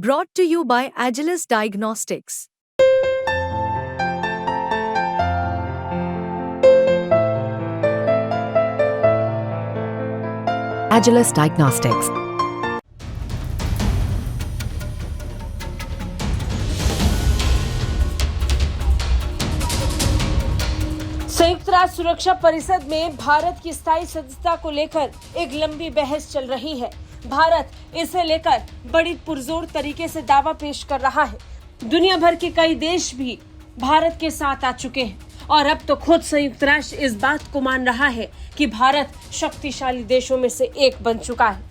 Brought to you by Agilus Diagnostics. Agilus Diagnostics. संयुक्त राष्ट्र सुरक्षा परिषद में भारत की स्थायी सदस्यता को लेकर एक लंबी बहस चल रही है। भारत इसे लेकर बड़ी पुरजोर तरीके से दावा पेश कर रहा है। दुनिया भर के कई देश भी भारत के साथ आ चुके हैं और अब तो खुद संयुक्त राष्ट्र इस बात को मान रहा है कि भारत शक्तिशाली देशों में से एक बन चुका है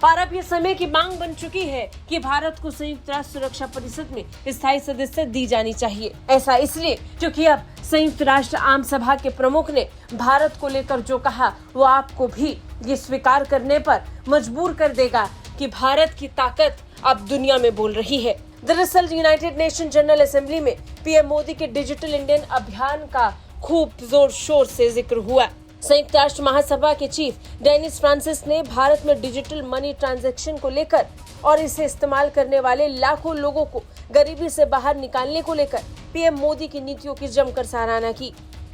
और अब ये समय की मांग बन चुकी है कि भारत को संयुक्त राष्ट्र सुरक्षा परिषद में स्थायी सदस्यता दी जानी चाहिए। ऐसा इसलिए क्योंकि अब संयुक्त राष्ट्र आम सभा के प्रमुख ने भारत को लेकर जो कहा वो आपको भी ये स्वीकार करने पर मजबूर कर देगा कि भारत की ताकत अब दुनिया में बोल रही है। दरअसल यूनाइटेड नेशन जनरल असेंबली में पीएम मोदी के डिजिटल इंडियन अभियान का खूब जोर शोर से जिक्र हुआ। संयुक्त राष्ट्र महासभा के चीफ डेनिस फ्रांसिस ने भारत में डिजिटल मनी ट्रांजैक्शन को लेकर और इसे इस्तेमाल करने वाले लाखों लोगों को गरीबी से बाहर निकालने को लेकर पीएम मोदी की नीतियों की जमकर सराहना की।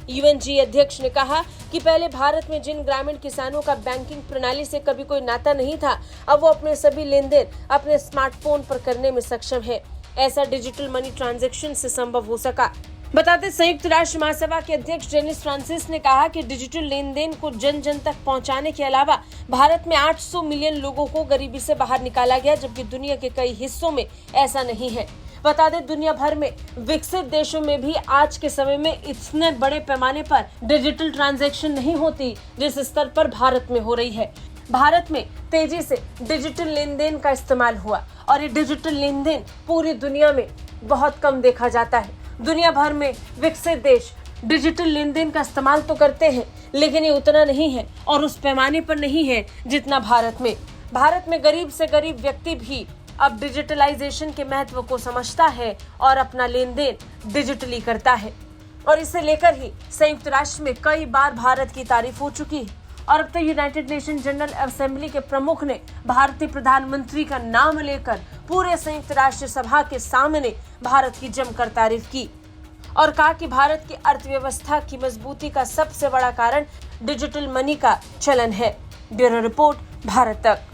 यूएनजी अध्यक्ष ने कहा कि पहले भारत में जिन ग्रामीण किसानों का बैंकिंग प्रणाली से कभी कोई नाता नहीं था, अब वो अपने सभी लेन देन अपने स्मार्टफोन पर करने में सक्षम है। ऐसा डिजिटल मनी ट्रांजैक्शन से संभव हो सका। बताते संयुक्त राष्ट्र महासभा के अध्यक्ष डेनिस फ्रांसिस ने कहा कि डिजिटल लेन देन को जन जन तक पहुंचाने के अलावा भारत में 800 मिलियन लोगों को गरीबी से बाहर निकाला गया, जबकि दुनिया के कई हिस्सों में ऐसा नहीं है। बता दें, दुनिया भर में विकसित देशों में भी आज के समय में इतने बड़े पैमाने पर डिजिटल ट्रांजैक्शन नहीं होती जिस स्तर पर भारत में हो रही है। भारत में तेजी से डिजिटल लेन देन का इस्तेमाल हुआ और ये डिजिटल लेन देन पूरी दुनिया में बहुत कम देखा जाता है। दुनिया भर में विकसित देश डिजिटल लेन देन का इस्तेमाल तो करते हैं, लेकिन ये उतना नहीं है और उस पैमाने पर नहीं है जितना भारत में गरीब से गरीब व्यक्ति भी अब डिजिटलाइजेशन के महत्व को समझता है और अपना लेन देन डिजिटली करता है। और इसे लेकर ही संयुक्त राष्ट्र में कई बार भारत की तारीफ हो चुकी है और अब तो यूनाइटेड नेशन जनरल असेंबली के प्रमुख ने भारतीय प्रधानमंत्री का नाम लेकर पूरे संयुक्त राष्ट्र सभा के सामने भारत की जमकर तारीफ की और कहा कि भारत की अर्थव्यवस्था की मजबूती का सबसे बड़ा कारण डिजिटल मनी का चलन है। ब्यूरो रिपोर्ट, भारत तक।